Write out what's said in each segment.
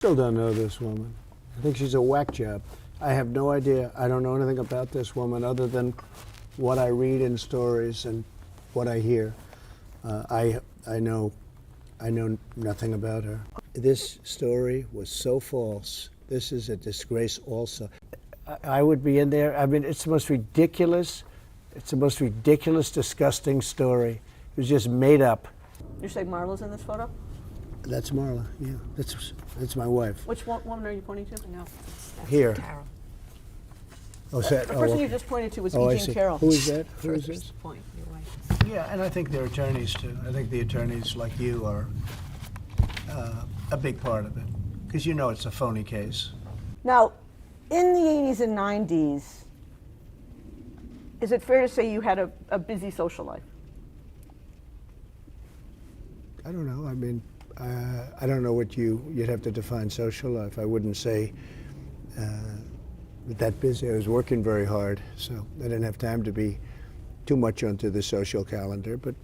Still don't know this woman. I think she's a whack job. I have no idea. I don't know anything about this woman other than what I read in stories and what I hear. I know nothing about her. This story was so false. This is a disgrace also. I would be in there. I mean, it's the most ridiculous, disgusting story. It was just made up. You say Marla's in this photo? That's Marla, yeah. That's my wife. Which woman are you pointing to? No, That's Here. Carroll. Oh, is that, the person you just pointed to was I Jean see. Carroll. Who is that? Who is Furthest this? point, your wife. Yeah, and I think they're attorneys too. I think the attorneys like you are a big part of it. Because you know it's a phony case. Now, in the 80s and 90s, is it fair to say you had a busy social life? I don't know. I mean, I don't know what you'd have to define social life. I wouldn't say that busy. I was working very hard, so I didn't have time to be too much onto the social calendar, but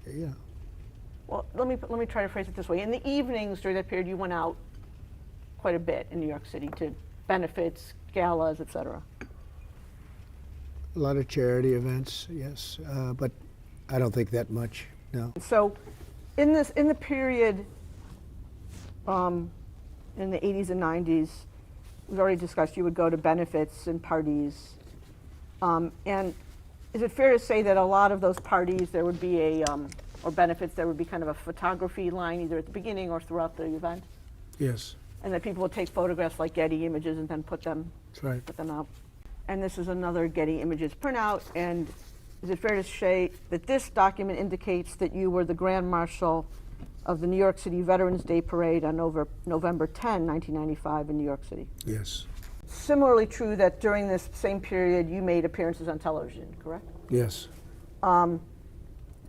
yeah. Well, let me try to phrase it this way. In the evenings during that period, you went out quite a bit in New York City to benefits, galas, etc. A lot of charity events, yes, but I don't think that much, no. So, in the period, in the 80s and 90s, we've already discussed you would go to benefits and parties, and is it fair to say that a lot of those parties there would be or benefits, there would be kind of a photography line either at the beginning or throughout the event? Yes. And that people would take photographs like Getty Images and then put them out. And this is another Getty Images printout. And is it fair to say that this document indicates that you were the Grand Marshal of the New York City Veterans Day Parade on November 10, 1995 in New York City? Yes. Similarly true that during this same period you made appearances on television, correct? Yes.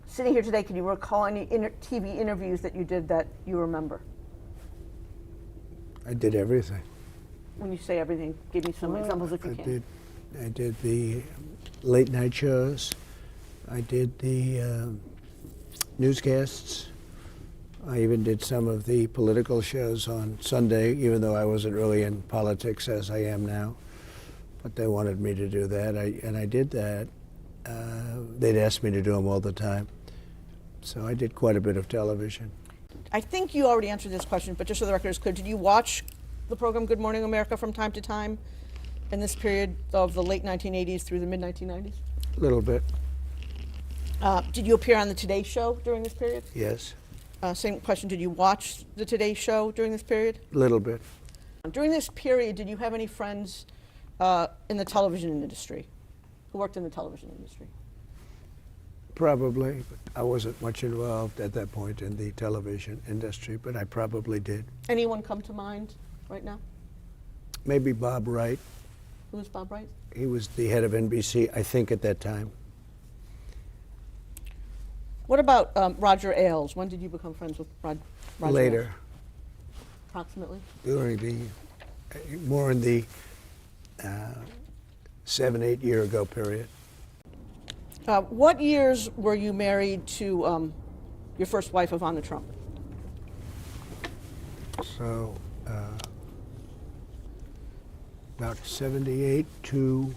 Sitting here today, can you recall any TV interviews that you did that you remember? I did everything. When you say everything, give me some examples if you can. I did the late night shows. I did the newscasts. I even did some of the political shows on Sunday, even though I wasn't really in politics as I am now. But they wanted me to do that, and I did that. They'd ask me to do them all the time. So I did quite a bit of television. I think you already answered this question, but just so the record is clear, did you watch the program Good Morning America from time to time in this period of the late 1980s through the mid-1990s? A little bit, Did you appear on the Today Show during this period? yes. Same question, did you watch the Today Show during this period? A little bit. During this period, did you have any friends in the television industry, who worked in the television industry? Probably, but I wasn't much involved at that point in the television industry, but I probably did. Anyone come to mind right now? Maybe Bob Wright. Who was Bob Wright? He was the head of NBC, I think, at that time. What about Roger Ailes? When did you become friends with Roger Later, Ailes? Approximately? during the, more in the 7-8 year ago period. What years were you married to your first wife, Ivana Trump? So, about 78 to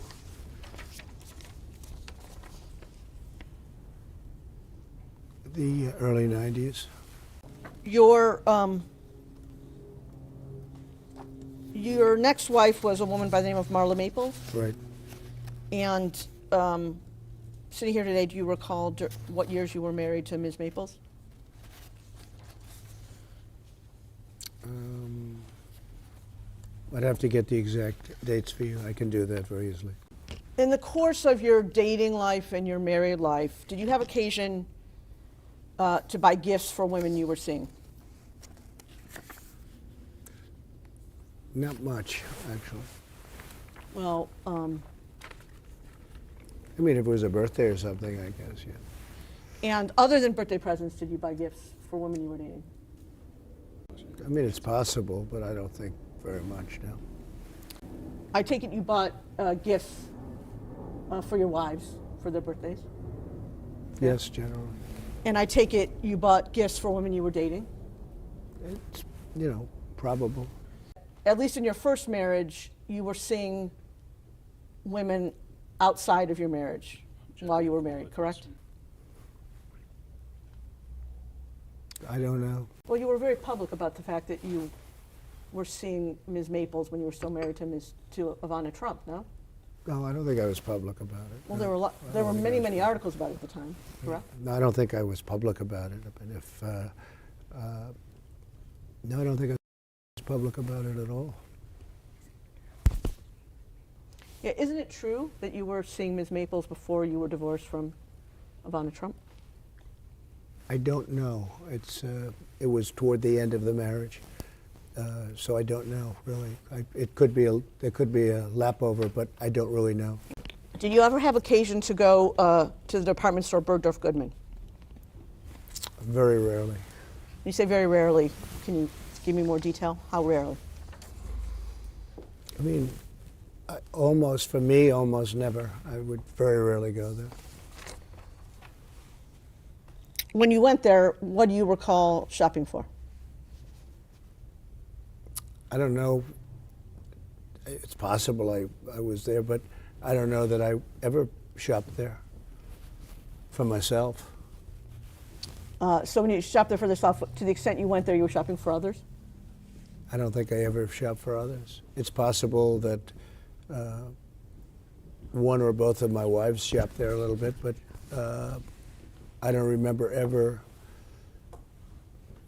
the early 90s. Your next wife was a woman by the name of Marla Maples, Right. and sitting here today, do you recall what years you were married to Ms. Maples? I'd have to get the exact dates for you. I can do that very easily. In the course of your dating life and your married life, did you have occasion to buy gifts for women you were seeing? Not much, actually. Well, I mean, if it was a birthday or something, I guess, yeah. and other than birthday presents, did you buy gifts for women you were dating? I mean, it's possible, but I don't think very much, no. I take it you bought gifts for your wives for their birthdays? Yes, generally. And I take it you bought gifts for women you were dating? It's, you know, probable. at least in your first marriage, you were seeing women outside of your marriage while you were married, correct? I don't know. Well, you were very public about the fact that you were seeing Ms. Maples when you were still married to Ivana Trump, no? No, I don't think I was public about it. Well, No. there were many articles about it at the time, correct? No, I don't think I was public about it. But if no, I don't think I was public about it at all. Yeah, isn't it true that you were seeing Ms. Maples before you were divorced from Ivana Trump? I don't know. It was toward the end of the marriage, so I don't know really. There could be a lap over, but I don't really know. Did you ever have occasion to go to the department store Bergdorf Goodman? Very rarely. You say very rarely. Can you give me more detail? How rarely? I mean, almost never. I would very rarely go there. When you went there, what do you recall shopping for? I don't know. It's possible I was there, but I don't know that I ever shopped there for myself. So when you shopped there for yourself, to the extent you went there, you were shopping for others? I don't think I ever shopped for others. It's possible that one or both of my wives shopped there a little bit, but I don't remember ever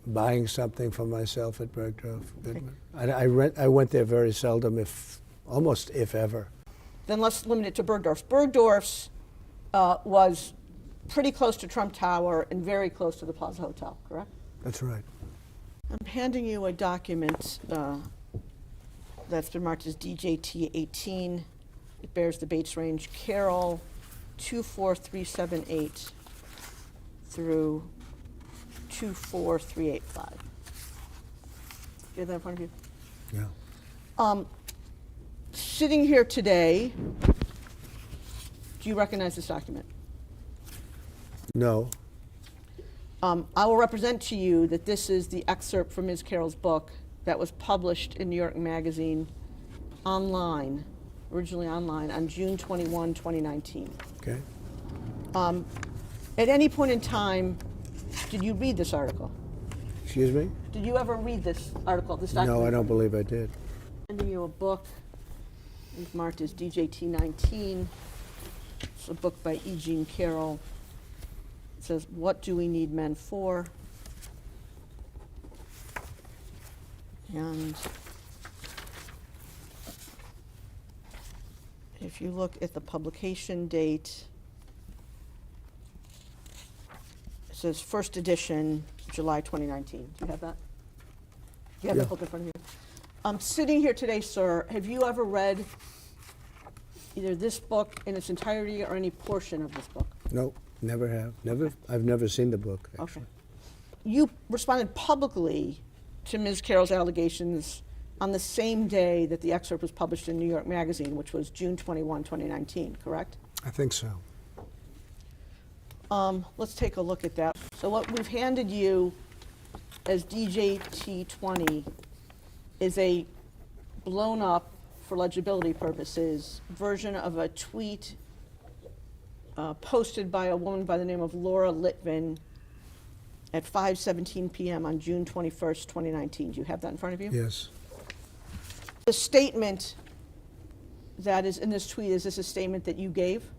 buying something for myself at Bergdorf Goodman. I went there very seldom, if ever. Then let's limit it to Bergdorf's. Bergdorf's was pretty close to Trump Tower and very close to the Plaza Hotel, correct? That's right. I'm handing you a document that's been marked as DJT 18. It bears the Bates range Carroll 24378 through 24385. You have that in front of you? Yeah. Sitting here today, do you recognize this document? No. I will represent to you that this is the excerpt from Ms. Carroll's book that was published in New York Magazine online, originally online, on June 21, 2019. Okay. At any point in time, did you read this article? Excuse me? Did you ever read this article, this document? No, I don't believe I did. I'm sending you a book. It's marked as DJT 19. It's a book by E. Jean Carroll. It says, "What do we need men for?" And if you look at the publication date, it says first edition, July 2019. Do you have that? Do you have Yeah. that book in front of you? Sitting here today, sir, have you ever read either this book in its entirety or any portion of this book? No, never have. Never. I've never seen the book, actually. Okay. You responded publicly to Ms. Carroll's allegations on the same day that the excerpt was published in New York Magazine, which was June 21, 2019, correct? I think so. Let's take a look at that. So what we've handed you as DJT 20 is a blown up, for legibility purposes, version of a tweet posted by a woman by the name of Laura Litvin at 5:17 p.m. on June 21st, 2019. Do you have that in front of you? Yes. The statement that is in this tweet, is this a statement that you gave?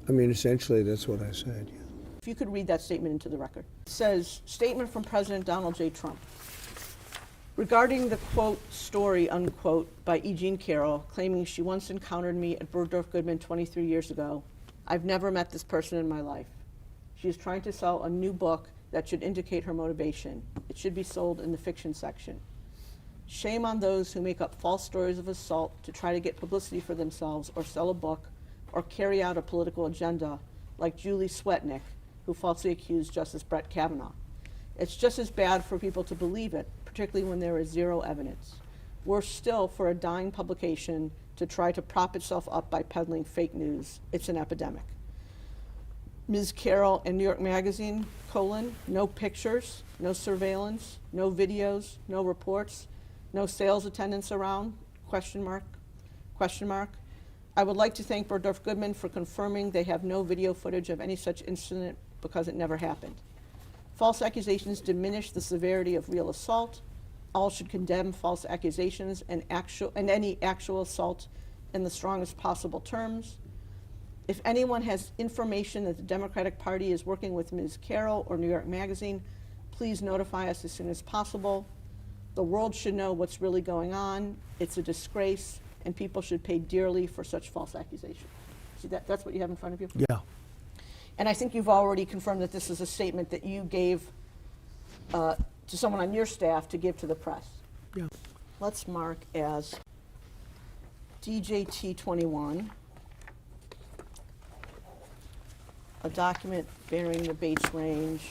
I mean, essentially, that's what I said. Yeah. If you could read that statement into the record. It says, statement from President Donald J. Trump. Regarding the, quote, story, unquote, by E. Jean Carroll, claiming she once encountered me at Bergdorf Goodman 23 years ago, I've never met this person in my life. She is trying to sell a new book that should indicate her motivation. It should be sold in the fiction section. Shame on those who make up false stories of assault to try to get publicity for themselves or sell a book or carry out a political agenda, like Julie Swetnick, who falsely accused Justice Brett Kavanaugh. It's just as bad for people to believe it, particularly when there is zero evidence. Worse still, for a dying publication to try to prop itself up by peddling fake news. It's an epidemic. Ms. Carroll in New York Magazine, no pictures, no surveillance, no videos, no reports, no sales attendants around, question mark, question mark. I would like to thank Bergdorf Goodman for confirming they have no video footage of any such incident because it never happened. False accusations diminish the severity of real assault. All should condemn false accusations and any actual assault in the strongest possible terms. If anyone has information that the Democratic Party is working with Ms. Carroll or New York Magazine, please notify us as soon as possible. The world should know what's really going on. It's a disgrace, and people should pay dearly for such false accusations. See, that's what you have in front of you? Yeah. And I think you've already confirmed that this is a statement that you gave to someone on your staff to give to the press. Yeah. Let's mark as DJT-21, a document bearing the Bates range.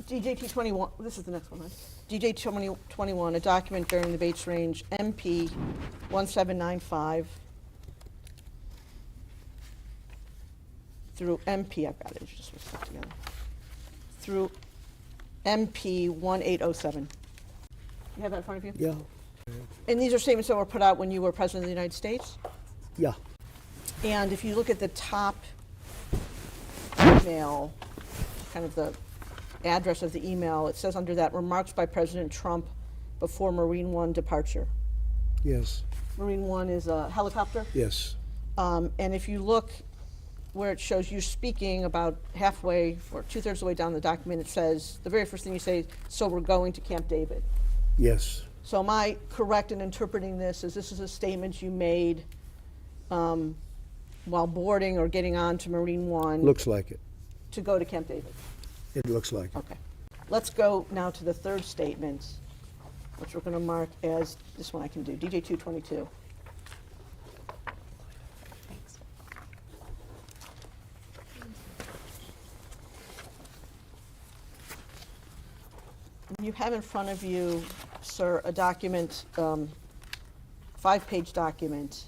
DJT-21, this is the next one, right? DJ-21, a document bearing the Bates range, MP 1795 through MP, I've got it, it's just stuck together, through MP 1807. You have that in front of you? Yeah. And these are statements that were put out when you were President of the United States? Yeah. And if you look at the top email, kind of the address of the email, it says under that, remarks by President Trump before Marine One departure. Yes. Marine One is a helicopter. Yes. And if you look where it shows you speaking about halfway or 2/3 of the way down the document, it says, the very first thing you say, so we're going to Camp David. Yes. So am I correct in interpreting this as this is a statement you made while boarding or getting on to Marine One? Looks like it. To go to Camp David? It looks like it. Okay. Let's go now to the third statement, which we're going to mark as, this one I can do, DJ-222. You have in front of you, sir, a document, 5-page document.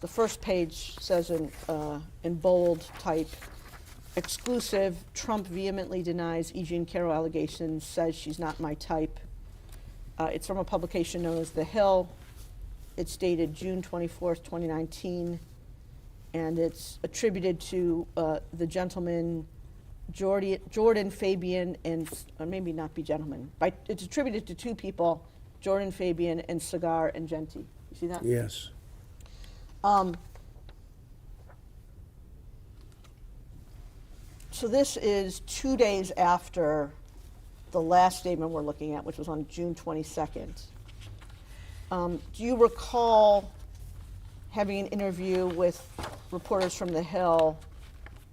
The first page says in bold type, exclusive, Trump vehemently denies E. Jean Carroll allegations, says she's not my type. It's from a publication known as The Hill. It's dated June 24th, 2019, and it's attributed to the gentleman Jordan Fabian and, or maybe not be gentleman, but it's attributed to two people, Jordan Fabian and Cigar and Genti. You see that? Yes. So this is 2 days after the last statement we're looking at, which was on June 22nd. Do you recall having an interview with reporters from The Hill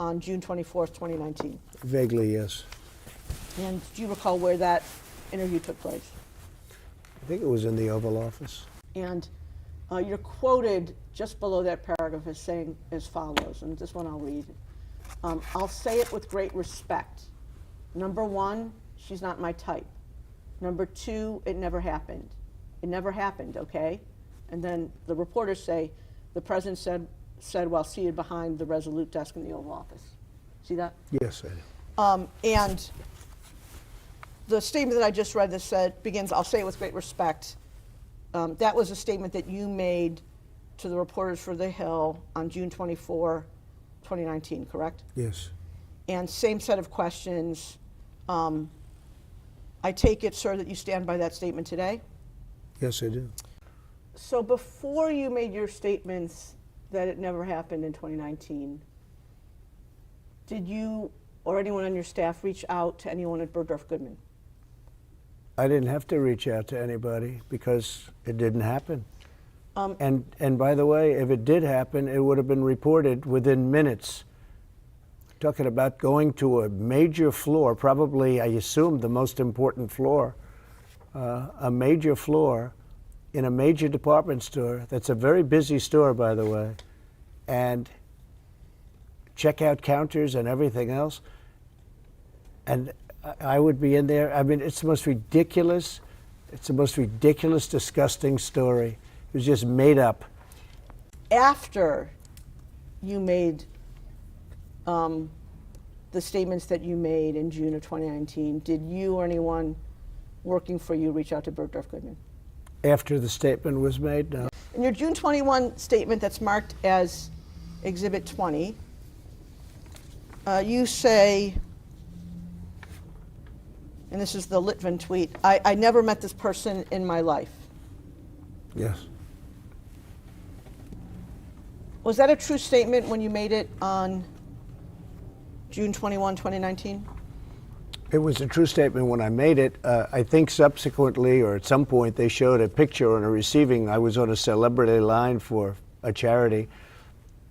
on June 24th, 2019? Vaguely, yes. And do you recall where that interview took place? I think it was in the Oval Office. And you're quoted just below that paragraph as saying as follows, and this one I'll read. I'll say it with great respect. Number one, she's not my type. Number two, it never happened. It never happened, okay? And then the reporters say, the president said while seated behind the Resolute desk in the Oval Office. See that? Yes, I do. And the statement that I just read that begins, I'll say it with great respect. That was a statement that you made to the reporters for The Hill on June 24, 2019, correct? Yes. And same set of questions. I take it, sir, that you stand by that statement today? Yes, I do. So before you made your statements that it never happened in 2019, did you or anyone on your staff reach out to anyone at Bergdorf Goodman? I didn't have to reach out to anybody because it didn't happen. And by the way, if it did happen, it would have been reported within minutes. Talking about going to a major floor, probably, I assume, the most important floor, a major floor in a major department store. That's a very busy store, by the way, and checkout counters and everything else. And I would be in there. I mean, it's the most ridiculous, disgusting story. It was just made up. After you made the statements that you made in June of 2019, did you or anyone working for you reach out to Bergdorf Goodman? After the statement was made, no. In your June 21 statement that's marked as Exhibit 20, you say, and this is the Litvin tweet, I never met this person in my life. Yes. Was that a true statement when you made it on June 21, 2019? It was a true statement when I made it. I think subsequently, or at some point, they showed a picture on a receiving. I was on a celebrity line for a charity,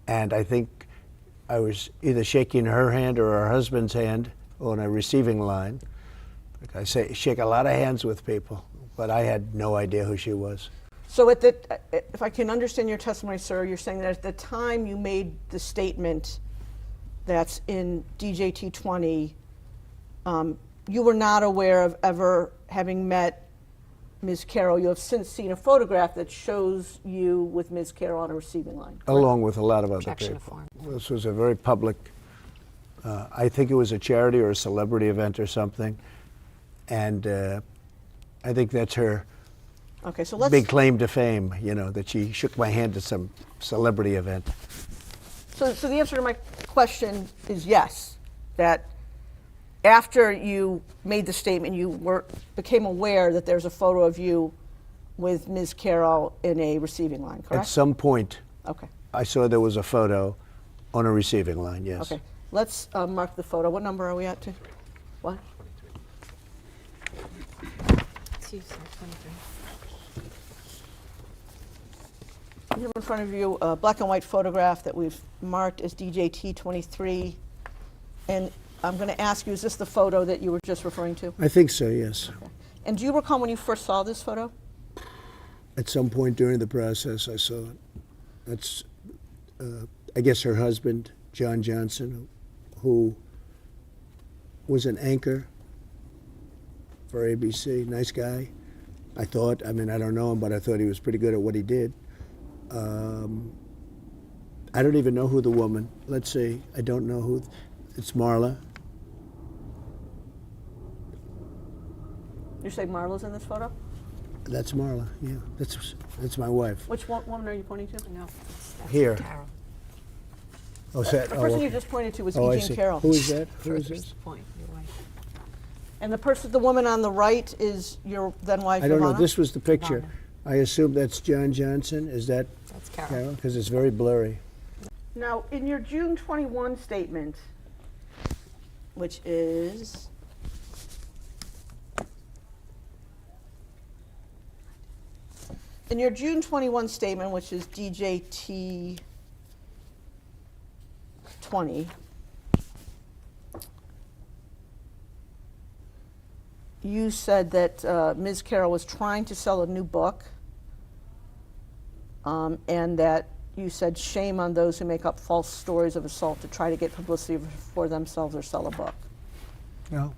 and I think I was either shaking her hand or her husband's hand on a receiving line. Like I say, shake a lot of hands with people, but I had no idea who she was. So if I can understand your testimony, sir, you're saying that at the time you made the statement that's in DJT 20, you were not aware of ever having met Ms. Carroll. You have since seen a photograph that shows you with Ms. Carroll on a receiving line, correct? Along with a lot of other Objection people. form. This was a very public, I think it was a charity or a celebrity event or something, and I think that's her Okay, so let's big claim to fame, you know, that she shook my hand at some celebrity event. So the answer to my question is yes, that after you made the statement, you became aware that there's a photo of you with Ms. Carroll in a receiving line, correct? At some point, Okay. I saw there was a photo on a receiving line, yes. Okay. Let's mark the photo. What number are we at? What? Excuse me, 23. You have in front of you a black and white photograph that we've marked as DJT 23. And I'm going to ask you, is this the photo that you were just referring to? I think so, yes. Okay. And do you recall when you first saw this photo? At some point during the process, I saw it. That's, I guess, her husband, John Johnson, who was an anchor for ABC. Nice guy, I thought. I mean, I don't know him, but I thought he was pretty good at what he did. I don't even know who the woman, let's see, I don't know who, it's Marla. You say Marla's in this photo? That's Marla, yeah. That's my wife. Which woman are you pointing to? No, that's Here. Carroll. Oh, is that, The person you okay. just pointed to was Oh, I E. Jean see. Carroll. Who is that? Who is Furthest this? point, your wife. And the woman on the right is your then wife, I don't know, Ivana? this was the picture. Ivana. I assume that's John Johnson. Is that That's Carroll. Carol? Because it's very blurry. Now, in your June 21 statement, which is in your June 21 statement, which is DJT 20, you said that Ms. Carroll was trying to sell a new book, and that you said shame on those who make up false stories of assault to try to get publicity for themselves or sell a book. No.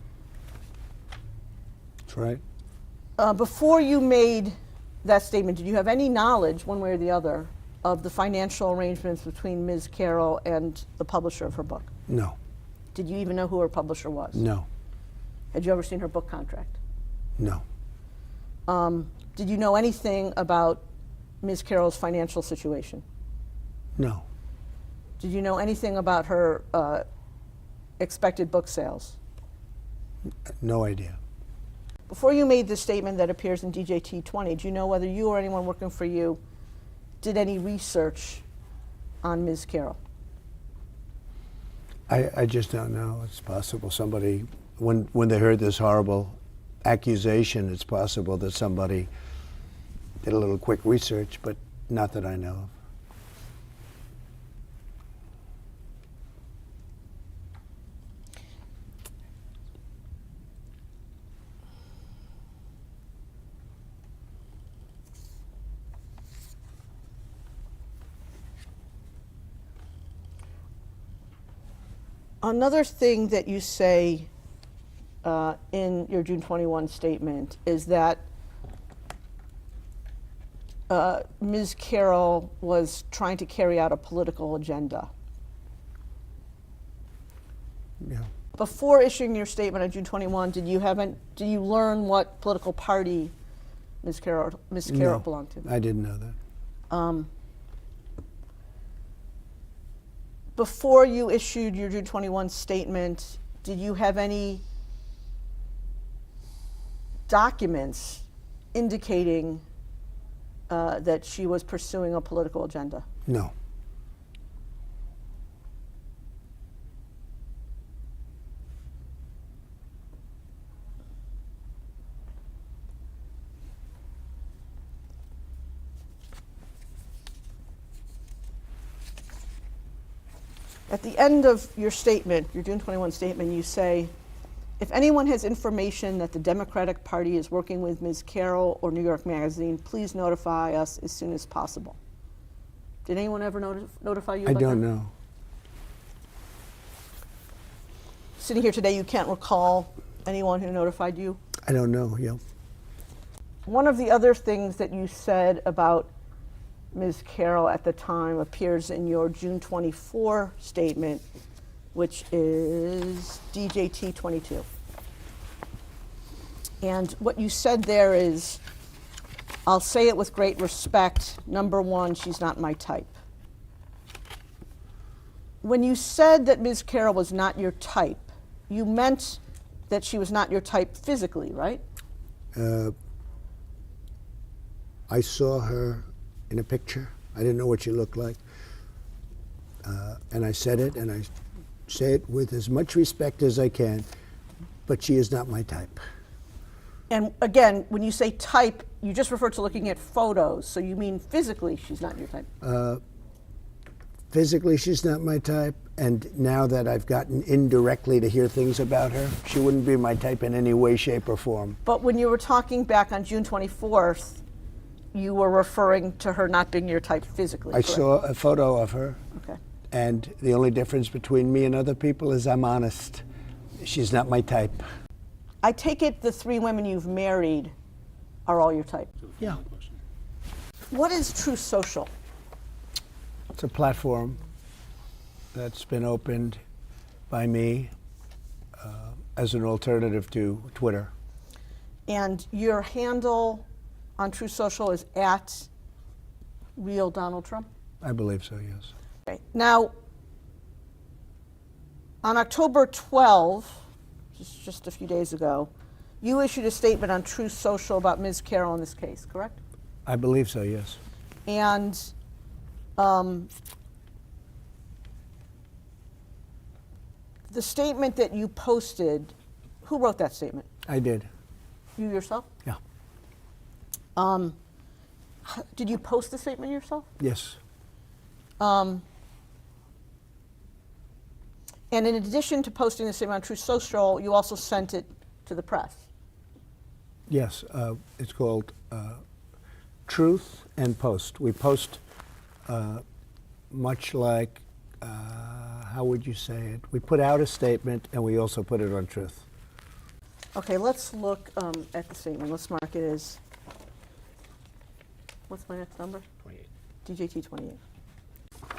That's right. Before you made that statement, did you have any knowledge, one way or the other, of the financial arrangements between Ms. Carroll and the publisher of her book? No. Did you even know who her publisher was? No. Had you ever seen her book contract? No. Did you know anything about Ms. Carroll's financial situation? No. Did you know anything about her expected book sales? No idea. Before you made the statement that appears in DJT 20, do you know whether you or anyone working for you did any research on Ms. Carroll? I just don't know. It's possible somebody, when they heard this horrible accusation, it's possible that somebody did a little quick research, but not that I know of. Another thing that you say in your June 21 statement is that Ms. Carroll was trying to carry out a political agenda. Yeah. Before issuing your statement on June 21, did you learn what political party Ms. Carroll No, belonged to. I didn't know that. Before you issued your June 21 statement, did you have any documents indicating that she was pursuing a political agenda? No. At the end of your statement, your June 21 statement, you say, if anyone has information that the Democratic Party is working with Ms. Carroll or New York Magazine, please notify us as soon as possible. Did anyone ever notify you I about don't that? know. Sitting here today, you can't recall anyone who notified you? I don't know, yeah. One of the other things that you said about Ms. Carroll at the time appears in your June 24 statement, which is DJT 22. And what you said there is, I'll say it with great respect, number one, she's not my type. When you said that Ms. Carroll was not your type, you meant that she was not your type physically, right? I saw her in a picture. I didn't know what she looked like. And I said it, and I say it with as much respect as I can, but she is not my type. And again, when you say type, you just refer to looking at photos, so you mean physically she's not your type? Physically, she's not my type, and now that I've gotten indirectly to hear things about her, she wouldn't be my type in any way, shape, or form. But when you were talking back on June 24th, you were referring to her not being your type physically, I correct? saw a photo of her, Okay. and the only difference between me and other people is I'm honest. She's not my type. I take it the three women you've married are all your type. Yeah. What is True Social? It's a platform that's been opened by me as an alternative to Twitter. And your handle on True Social is at Real Donald Trump? I believe so, yes. Okay. Now, on October 12, just a few days ago, you issued a statement on True Social about Ms. Carroll in this case, correct? I believe so, yes. And the statement that you posted, who wrote that statement? I did. You yourself? Yeah. Did you post the statement yourself? Yes. And in addition to posting the statement on True Social, you also sent it to the press. Yes. It's called Truth and Post. We post much like, how would you say it? We put out a statement and we also put it on Truth. Okay, let's look at the statement. Let's mark it as, what's my next number? 28. DJT 28.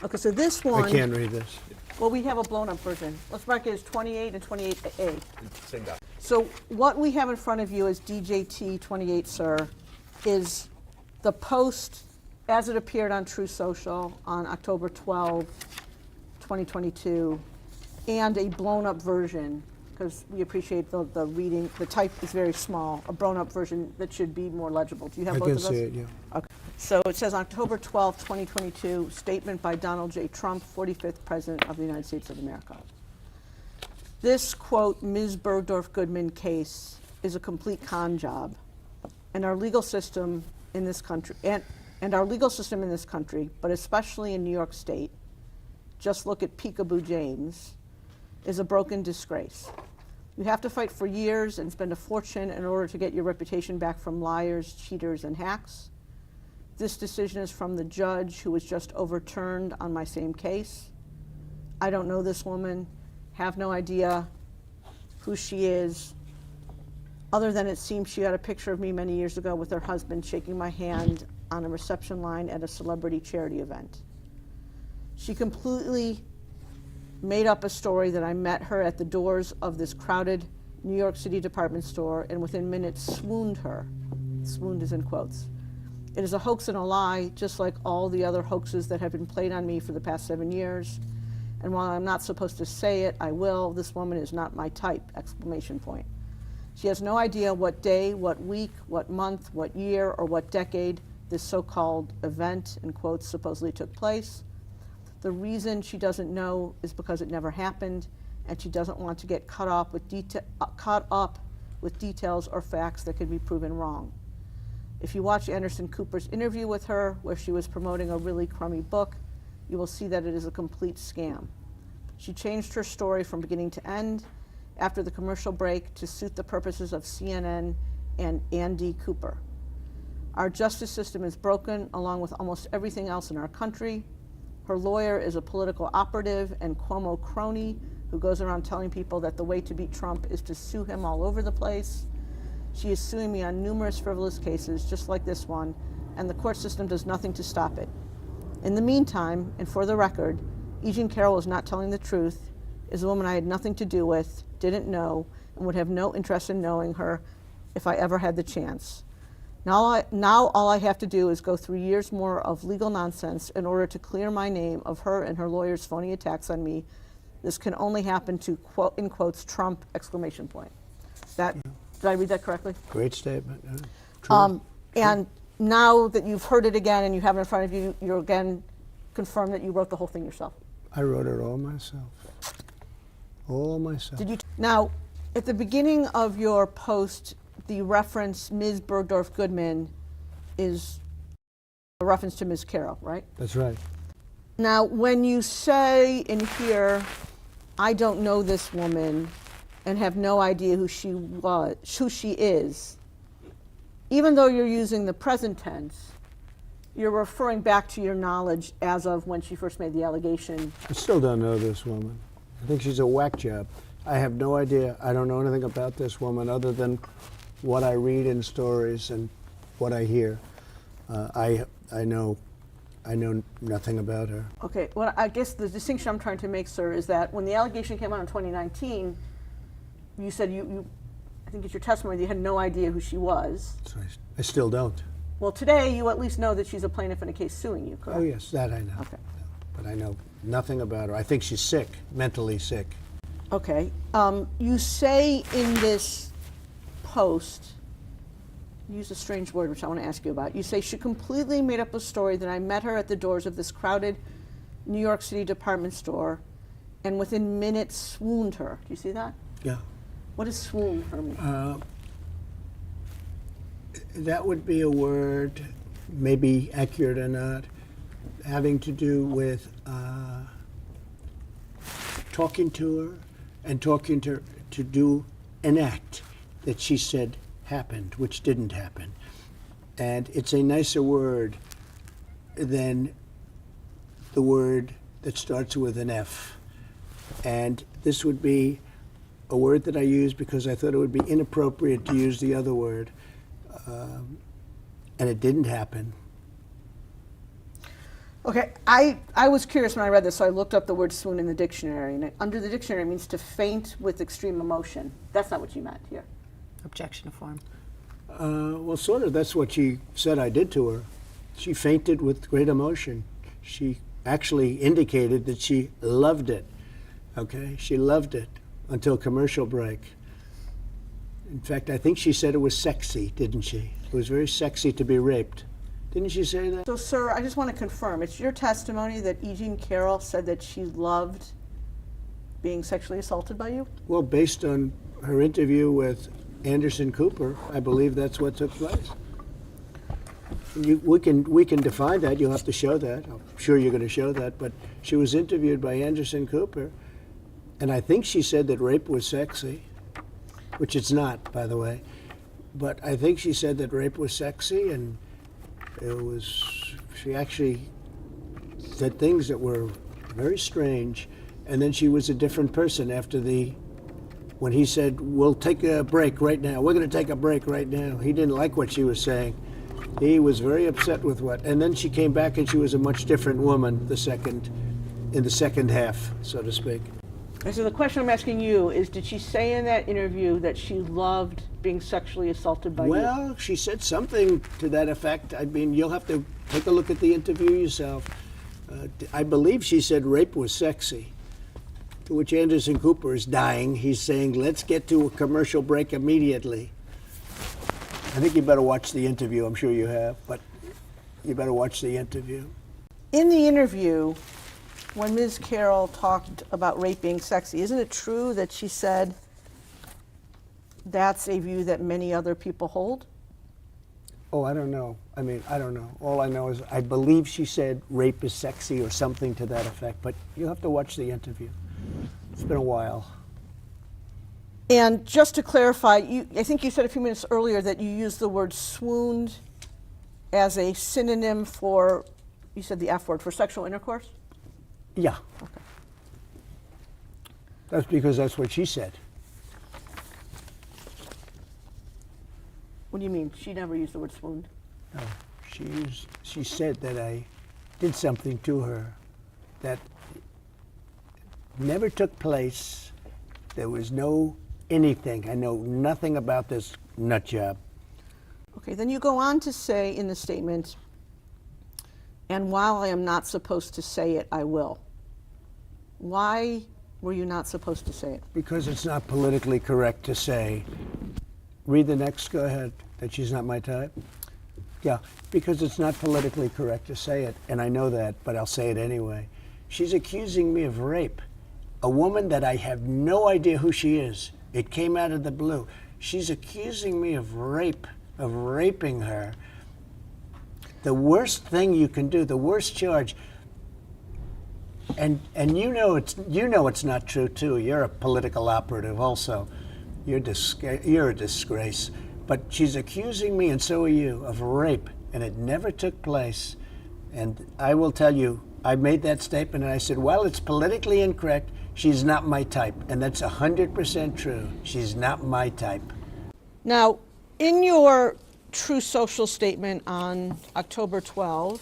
Okay, so this one, I can't read this. well, we have a blown up version. Let's mark it as 28 and 28A. Same guy. So what we have in front of you is DJT 28, sir, is the post as it appeared on True Social on October 12, 2022, and a blown up version, because we appreciate the reading. The type is very small, a blown up version that should be more legible. Do you have I both can of those? see it, yeah. Okay. So it says October 12, 2022, statement by Donald J. Trump, 45th President of the United States of America. This, quote, Ms. Bergdorf Goodman case is a complete con job, and our legal system in this country, and our legal system in this country, but especially in New York State, just look at Peekaboo James, is a broken disgrace. You have to fight for years and spend a fortune in order to get your reputation back from liars, cheaters, and hacks. This decision is from the judge who was just overturned on my same case. I don't know this woman, have no idea who she is, other than it seems she got a picture of me many years ago with her husband shaking my hand on a reception line at a celebrity charity event. She completely made up a story that I met her at the doors of this crowded New York City department store and within minutes swooned her. swooned is in quotes. It is a hoax and a lie, just like all the other hoaxes that have been played on me for the past 7 years. And while I'm not supposed to say it, I will. This woman is not my type, exclamation point. She has no idea what day, what week, what month, what year, or what decade this so-called event, in quotes, supposedly took place. The reason she doesn't know is because it never happened, and she doesn't want to get caught up with details or facts that could be proven wrong. If you watch Anderson Cooper's interview with her, where she was promoting a really crummy book, you will see that it is a complete scam. She changed her story from beginning to end after the commercial break to suit the purposes of CNN and Andy Cooper. Our justice system is broken, along with almost everything else in our country. Her lawyer is a political operative and Cuomo crony who goes around telling people that the way to beat Trump is to sue him all over the place. She is suing me on numerous frivolous cases, just like this one, and the court system does nothing to stop it. In the meantime, and for the record, E. Jean Carroll is not telling the truth, is a woman I had nothing to do with, didn't know, and would have no interest in knowing her if I ever had the chance. Now all I have to do is go through years more of legal nonsense in order to clear my name of her and her lawyer's phony attacks on me. This can only happen to, quote, in quotes, Trump, exclamation point. Did I read that correctly? Great statement. True. And now that you've heard it again and you have it in front of you, you're again confirmed that you wrote the whole thing yourself. I wrote it all myself. All myself. Did you? Now, at the beginning of your post, the reference Ms. Bergdorf Goodman is a reference to Ms. Carroll, right? That's right. Now, when you say in here, I don't know this woman and have no idea who she is, even though you're using the present tense, you're referring back to your knowledge as of when she first made the allegation. I still don't know this woman. I think she's a whack job. I have no idea. I don't know anything about this woman other than what I read in stories and what I hear. I know nothing about her. Okay, well, I guess the distinction I'm trying to make, sir, is that when the allegation came out in 2019, you said I think it's your testimony, that you had no idea who she was. So I still don't. Well, today you at least know that she's a plaintiff in a case suing you, correct? Oh, yes, that I know. Okay. But I know nothing about her. I think she's sick, mentally sick. Okay. You say in this post, you use a strange word which I want to ask you about. You say she completely made up a story that I met her at the doors of this crowded New York City department store and within minutes swooned her. Do you see that? Yeah. What does swoon her mean? That would be a word, maybe accurate or not, having to do with talking to her and talking to her to do an act that she said happened, which didn't happen. And it's a nicer word than the word that starts with an F. And this would be a word that I used because I thought it would be inappropriate to use the other word. And it didn't happen. Okay, I was curious when I read this, so I looked up the word swoon in the dictionary, and under the dictionary it means to faint with extreme emotion. That's not what you meant here. Objection to form. Well, sort of. That's what she said I did to her. She fainted with great emotion. She actually indicated that she loved it. Okay, she loved it until commercial break. In fact, I think she said it was sexy, didn't she? It was very sexy to be raped. Didn't she say that? So, sir, I just want to confirm, it's your testimony that E. Jean Carroll said that she loved being sexually assaulted by you? Well, based on her interview with Anderson Cooper, I believe that's what took place. We can define that. You'll have to show that. I'm sure you're going to show that. But she was interviewed by Anderson Cooper, and I think she said that rape was sexy, which it's not, by the way. But I think she said that rape was sexy, and she actually said things that were very strange. And then she was a different person after when he said, we'll take a break right now. We're going to take a break right now. He didn't like what she was saying. He was very upset with and then she came back and she was a much different woman in the second half, so to speak. So the question I'm asking you is, did she say in that interview that she loved being sexually assaulted by you? Well, she said something to that effect. I mean, you'll have to take a look at the interview yourself. I believe she said rape was sexy, to which Anderson Cooper is dying. He's saying, let's get to a commercial break immediately. I think you better watch the interview. I'm sure you have, but you better watch the interview. In the interview, when Ms. Carroll talked about rape being sexy, isn't it true that she said that's a view that many other people hold? Oh, I don't know. I mean, I don't know. All I know is I believe she said rape is sexy or something to that effect, but you'll have to watch the interview. It's been a while. And just to clarify, I think you said a few minutes earlier that you used the word swooned as a synonym for, you said the F word, for sexual intercourse? Yeah. Okay. That's because that's what she said. What do you mean? She never used the word swooned. No, she said that I did something to her that never took place. There was no anything. I know nothing about this nut job. Okay, then you go on to say in the statement, and while I am not supposed to say it, I will. Why were you not supposed to say it? Because it's not politically correct to say. Read the next, go ahead, that she's not my type. Yeah, because it's not politically correct to say it, and I know that, but I'll say it anyway. She's accusing me of rape. A woman that I have no idea who she is. It came out of the blue. She's accusing me of rape, of raping her. The worst thing you can do, the worst charge, and you know it's not true too. You're a political operative also. You're a disgrace. But she's accusing me, and so are you, of rape, and it never took place. And I will tell you, I made that statement, and I said, well, it's politically incorrect. She's not my type, and that's 100% true. She's not my type. Now, in your True Social statement on October 12,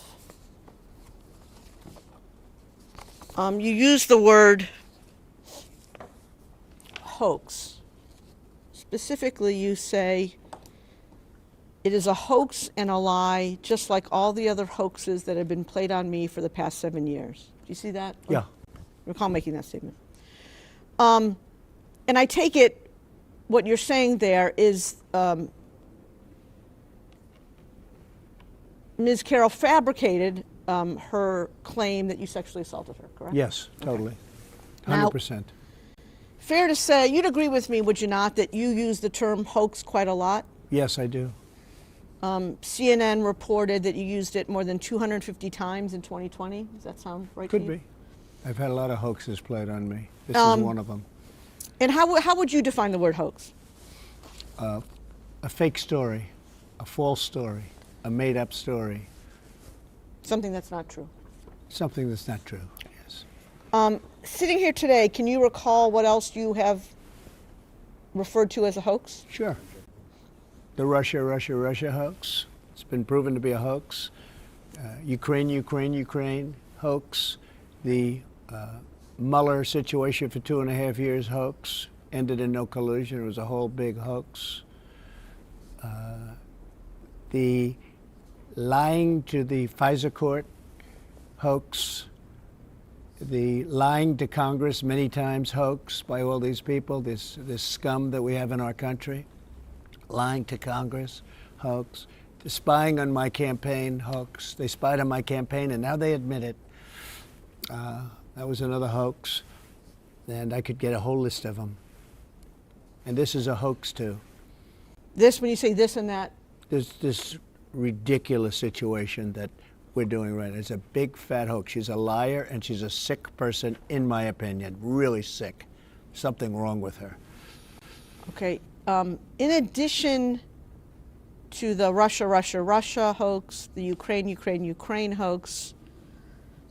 you use the word hoax. Specifically, you say, it is a hoax and a lie, just like all the other hoaxes that have been played on me for the past 7 years. Do you see that? Yeah. I recall making that statement. And I take it what you're saying there is Ms. Carroll fabricated her claim that you sexually assaulted her, correct? Yes, totally. Okay. 100%. Fair to say, you'd agree with me, would you not, that you use the term hoax quite a lot? Yes, I do. CNN reported that you used it more than 250 times in 2020. Does that sound right to you? Could be. I've had a lot of hoaxes played on me. This is one of them. And how would you define the word hoax? A fake story, a false story, a made-up story. Something that's not true. Something that's not true, yes. Sitting here today, can you recall what else you have referred to as a hoax? Sure. The Russia hoax. It's been proven to be a hoax. Ukraine hoax. The Mueller situation for 2.5 years hoax. Ended in no collusion. It was a whole big hoax. The lying to the FISA court hoax. The lying to Congress many times hoax by all these people, this scum that we have in our country. Lying to Congress, hoax. The spying on my campaign, hoax. They spied on my campaign and now they admit it. That was another hoax. And I could get a whole list of them. And this is a hoax too. This, when you say this and that? This ridiculous situation that we're doing right now. It's a big fat hoax. She's a liar and she's a sick person, in my opinion. Really sick. Something wrong with her. Okay. In addition to the Russia hoax, the Ukraine hoax,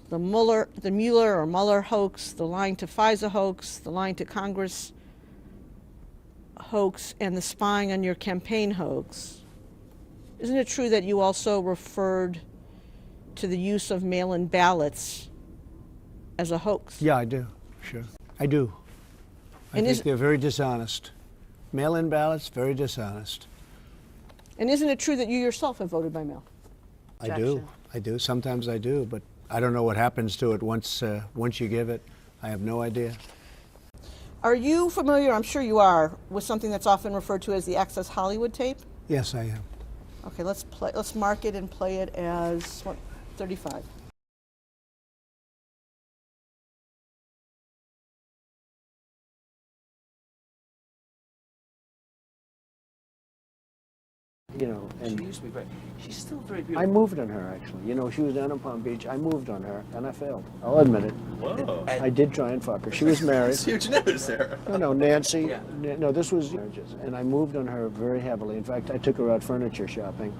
the Mueller hoax, the lying to FISA hoax, the lying to Congress hoax, and the spying on your campaign hoax, isn't it true that you also referred to the use of mail-in ballots as a hoax? Yeah, I do. Sure. I do. I think they're very dishonest. Mail-in ballots, very dishonest. And isn't it true that you yourself have voted by mail? I do. Sometimes I do, but I don't know what happens to it once you give it. I have no idea. Are you familiar, I'm sure you are, with something that's often referred to as the Access Hollywood tape? Yes, I am. Okay, let's mark it and play it as, what, 35. You know, and she used to be great. She's still very beautiful. I moved on her, actually. You know, she was down in Palm Beach. I moved on her, and I failed. I'll admit it. Whoa. I did try and fuck her. She was married. It's huge news there. No, Nancy. Yeah. No, this was marriages. And I moved on her very heavily. In fact, I took her out furniture shopping.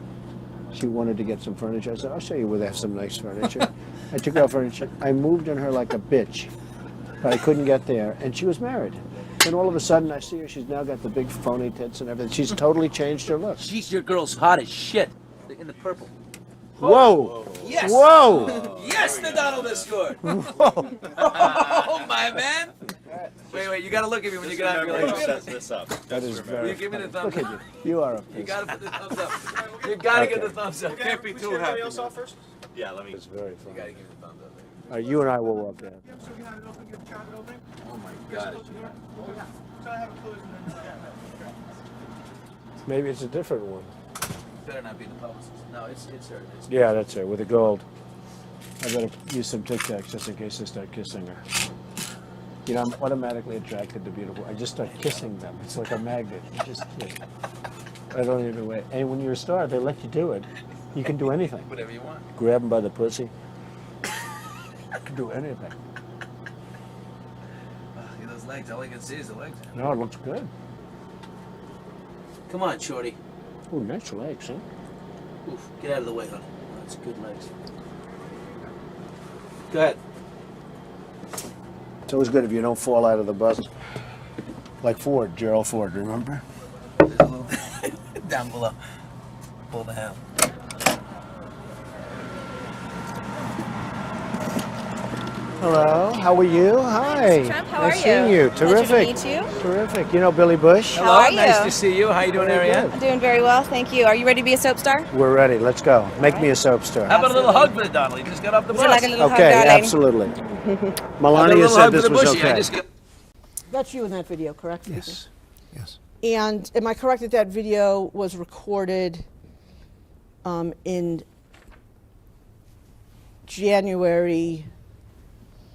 She wanted to get some furniture. I said, I'll show you where they have some nice furniture. I took her out furniture. I moved on her like a bitch, but I couldn't get there. And she was married. Then all of a sudden, I see her. She's now got the big phony tits and everything. She's totally changed her look. She's your girl's hot as shit. In the purple. Whoa! Yes! Whoa! Yes, the Donald has scored! Whoa! Oh, my man! Wait, you gotta look at me when you get out of your legs. Set this up. That is very You give me the thumbs Look up. at you. You are a You piece. gotta put the thumbs up. You gotta get the thumbs up. Can't be too happy. First? Yeah, let me. It's very You funny. gotta give me the thumbs up. All right, you and I will walk down. Oh my god. Maybe it's a different one. Better not be the publicist. No, it's her. It's Yeah, that's her, with the gold. I better use some Tic Tacs just in case I start kissing her. You know, I'm automatically attracted to beautiful. I just start kissing them. It's like a magnet. You just kiss. I don't even wait. And when you're a star, they let you do it. You can do anything. whatever you want. Grab them by the pussy. I can do anything. Look at those legs. All I can see is the legs. No, it looks good. Come on, shorty. Oh, nice legs, huh? Oof, get out of the way, honey. That's good legs. Go ahead. It's always good if you don't fall out of the bus. Like Ford, Gerald Ford, remember? There's a little down below. Pull the handle. Hello, how are you? Hi. Mr. Trump, how nice are seeing you? you. Pleasure Terrific. to meet you. Terrific. You know Billy Bush? How are Nice you? to see you. How you doing, Very Ariane? good. I'm doing very well, thank you. Are you ready to be a soap star? We're ready. Let's go. Make me a soap star. How about a little hug for the Donald? He just got off the Would bus. you like a little Okay, hug, darling? absolutely. How about a Melania little said hug this for the was bushy? I okay. just got... That's you in that video, correct? Yes. Yes. And am I correct that that video was recorded in January,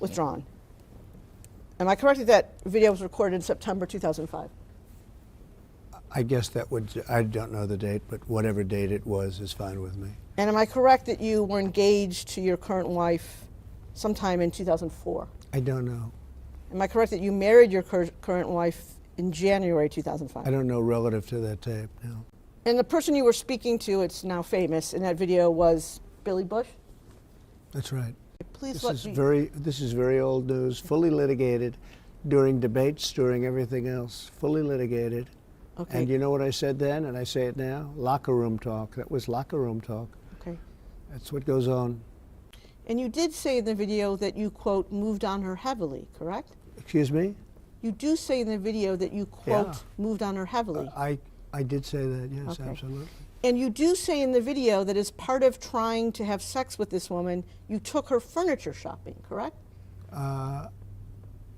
withdrawn? Am I correct that that video was recorded in September 2005? I guess that would, I don't know the date, but whatever date it was is fine with me. And am I correct that you were engaged to your current wife sometime in 2004? I don't know. Am I correct that you married your current wife in January 2005? I don't know relative to that tape, no. And the person you were speaking to, it's now famous, in that video was Billy Bush? That's right. Please This let is me... very old news, fully litigated during debates, during everything else, fully litigated. Okay. And you know what I said then, and I say it now? Locker room talk. That was locker room talk. Okay. That's what goes on. And you did say in the video that you, quote, moved on her heavily, correct? Excuse me? You do say in the video that you, quote, Yeah. moved on her heavily. I did say that, yes, Okay. absolutely. And you do say in the video that as part of trying to have sex with this woman, you took her furniture shopping, correct?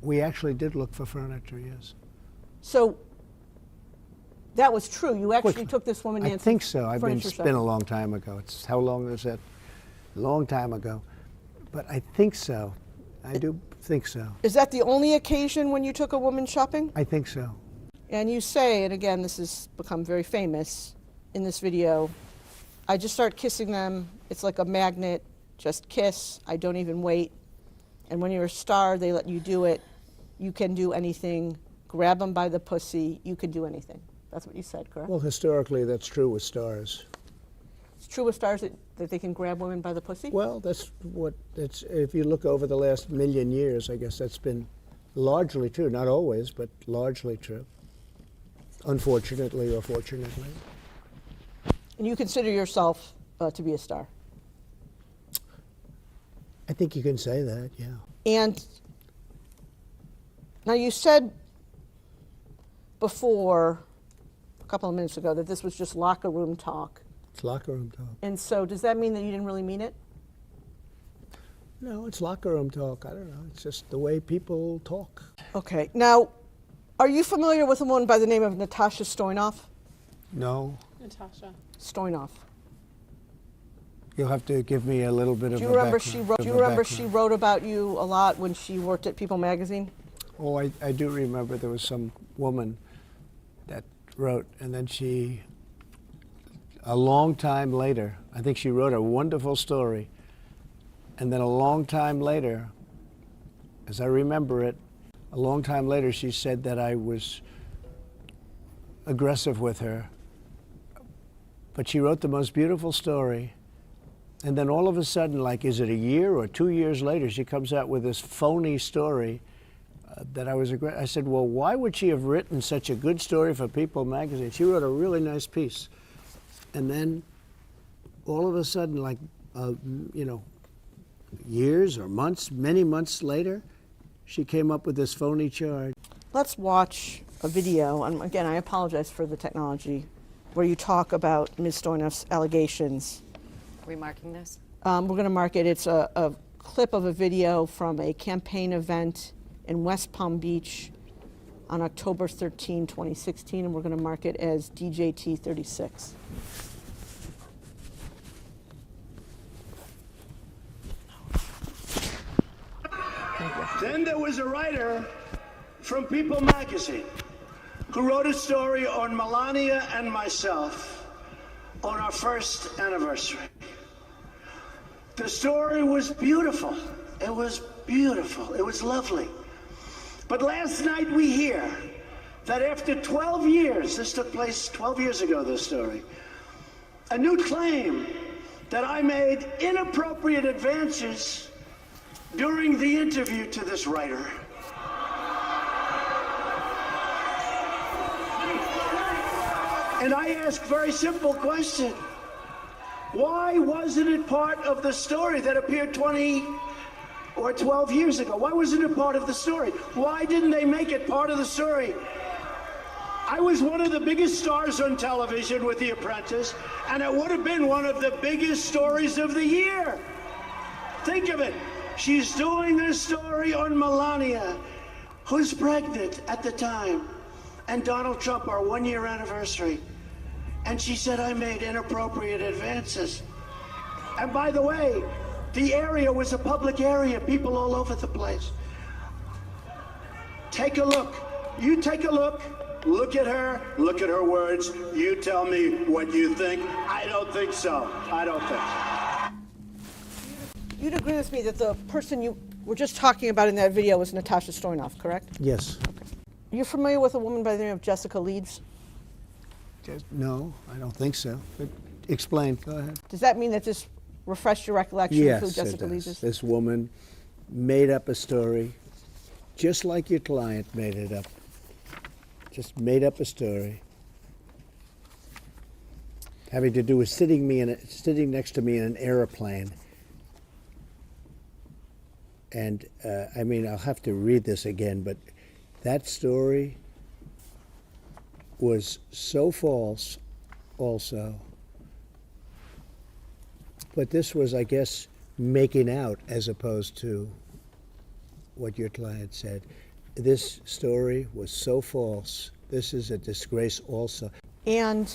We actually did look for furniture, yes. So that was true. You actually Quickly. took this woman, Nancy, I think so. furniture It's shopping. been a long time ago. It's how long is that? A long time ago. But I think so. I do think so. Is that the only occasion when you took a woman shopping? I think so. And you say, and again, this has become very famous in this video, I just start kissing them. It's like a magnet. Just kiss. I don't even wait. And when you're a star, they let you do it. You can do anything. Grab them by the pussy. You can do anything. That's what you said, correct? Well, historically, that's true with stars. It's true with stars that they can grab women by the pussy? Well, that's what it's. If you look over the last million years, I guess that's been largely true. Not always, but largely true. Unfortunately or fortunately. And you consider yourself to be a star? I think you can say that, yeah. And now you said before, a couple of minutes ago, that this was just locker room talk. It's locker room talk. And so does that mean that you didn't really mean it? No, it's locker room talk. I don't know. It's just the way people talk. Okay. Now, are you familiar with a woman by the name of Natasha Stoynoff? No. Natasha. Stoynoff. You'll have to give me a little bit of Do you a remember background. she wrote about you a lot when she worked at People magazine? Oh, I do remember there was some woman that wrote, and then she, a long time later, I think she wrote a wonderful story, and then a long time later, as I remember it, a long time later she said that I was aggressive with her, but she wrote the most beautiful story. And then all of a sudden, like, is it a year or 2 years later, she comes out with this phony story that I was aggressive. I said, well, why would she have written such a good story for People magazine? She wrote a really nice piece. And then all of a sudden, like, years or months, many months later, she came up with this phony charge. Let's watch a video, and again, I apologize for the technology, where you talk about Ms. Stoynoff's allegations. Are we marking this? We're going to mark it. It's a clip of a video from a campaign event in West Palm Beach on October 13, 2016, and we're going to mark it as DJT 36. Then there was a writer from People magazine who wrote a story on Melania and myself on our first anniversary. The story was beautiful. It was beautiful. It was lovely. But last night we hear that after 12 years, this took place 12 years ago, this story, a new claim that I made inappropriate advances during the interview to this writer. And I ask a very simple question. Why wasn't it part of the story that appeared 20 or 12 years ago? Why wasn't it part of the story? Why didn't they make it part of the story? I was one of the biggest stars on television with The Apprentice, and it would have been one of the biggest stories of the year. Think of it. She's doing this story on Melania, who's pregnant at the time, and Donald Trump, our one-year anniversary. And she said I made inappropriate advances. And by the way, the area was a public area, people all over the place. Take a look. You take a look. Look at her words. You tell me what you think. I don't think so. I don't think so. You'd agree with me that the person you were just talking about in that video was Natasha Stoynoff, correct? Yes. You're familiar with a woman by the name of Jessica Leeds? No, I don't think so. But explain. Go ahead. Does that mean that this refreshed your recollection of who Yes, Jessica it Leeds does. is? This woman made up a story, just like your client made it up. Just made up a story, having to do with sitting next to me in an airplane. And I mean, I'll have to read this again, but that story was so false also. But this was, I guess, making out as opposed to what your client said. This story was so false. This is a disgrace also. And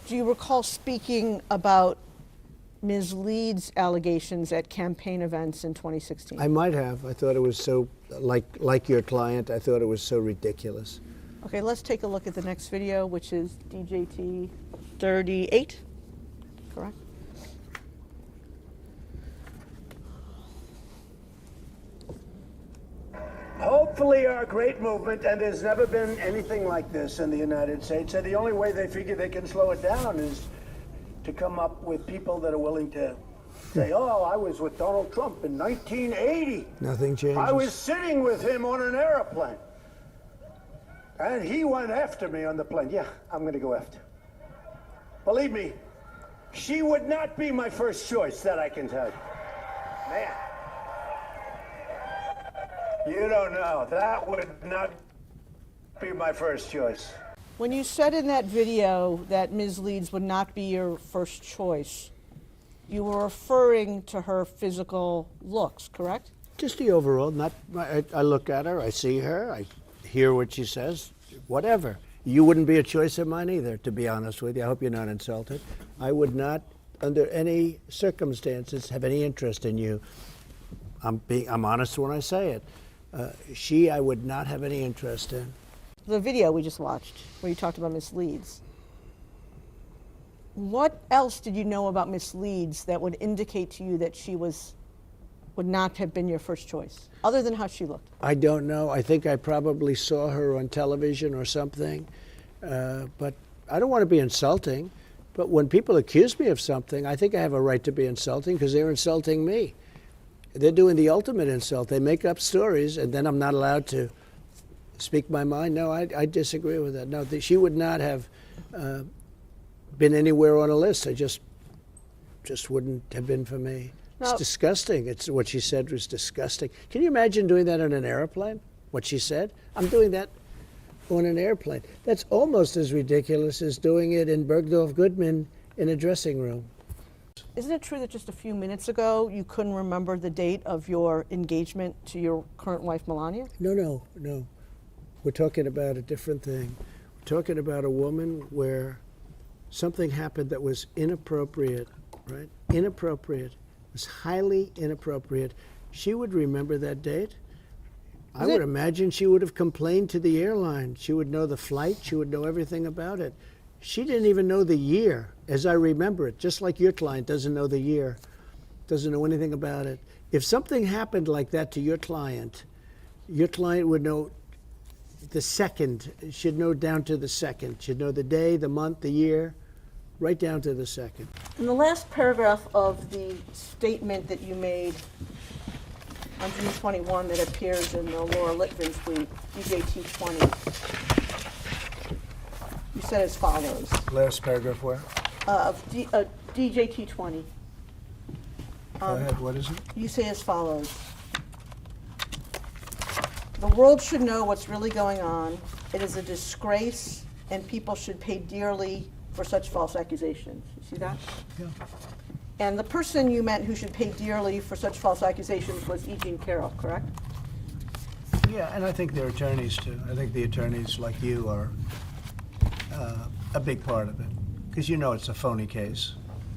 do you recall speaking about Ms. Leeds' allegations at campaign events in 2016? I might have. I thought it was so, like your client, I thought it was so ridiculous. Okay, let's take a look at the next video, which is DJT 38, correct? Hopefully our great movement, and there's never been anything like this in the United States, and the only way they figure they can slow it down is to come up with people that are willing to say, oh, I was with Donald Trump in 1980. Nothing changes. I was sitting with him on an airplane. And he went after me on the plane. Yeah, I'm going to go after. Believe me, she would not be my first choice, that I can tell you. Man. You don't know. That would not be my first choice. When you said in that video that Ms. Leeds would not be your first choice, you were referring to her physical looks, correct? Just the overall, not, I look at her, I see her, I hear what she says, whatever. You wouldn't be a choice of mine either, to be honest with you. I hope you're not insulted. I would not, under any circumstances, have any interest in you. I'm honest when I say it. I would not have any interest in. The video we just watched, where you talked about Miss Leeds. What else did you know about Miss Leeds that would indicate to you that she would not have been your first choice, other than how she looked? I don't know. I think I probably saw her on television or something. But I don't want to be insulting. But when people accuse me of something, I think I have a right to be insulting because they're insulting me. They're doing the ultimate insult. They make up stories, and then I'm not allowed to speak my mind. No, I disagree with that. No, she would not have been anywhere on a list. I just wouldn't have been for me. No. It's disgusting. It's what she said was disgusting. Can you imagine doing that on an airplane? What she said? I'm doing that on an airplane. That's almost as ridiculous as doing it in Bergdorf Goodman in a dressing room. Isn't it true that just a few minutes ago you couldn't remember the date of your engagement to your current wife, Melania? No. We're talking about a different thing. We're talking about a woman where something happened that was inappropriate, right? Inappropriate. It was highly inappropriate. She would remember that date. I would imagine she would have complained to the airline. She would know the flight. She would know everything about it. She didn't even know the year, as I remember it, just like your client doesn't know the year, doesn't know anything about it. If something happened like that to your client would know the second, should know down to the second, should know the day, the month, the year, right down to the second. In the last paragraph of the statement that you made on June 21 that appears in the Laura Litvin tweet, DJT20, you said as follows. Last paragraph where? DJT20. Go ahead, what is it? You say as follows. The world should know what's really going on. It is a disgrace, and people should pay dearly for such false accusations. You see that? Yeah. And the person you meant who should pay dearly for such false accusations was E. Jean Carroll, correct? Yeah, and I think their attorneys too. I think the attorneys like you are a big part of it, because you know it's a phony case.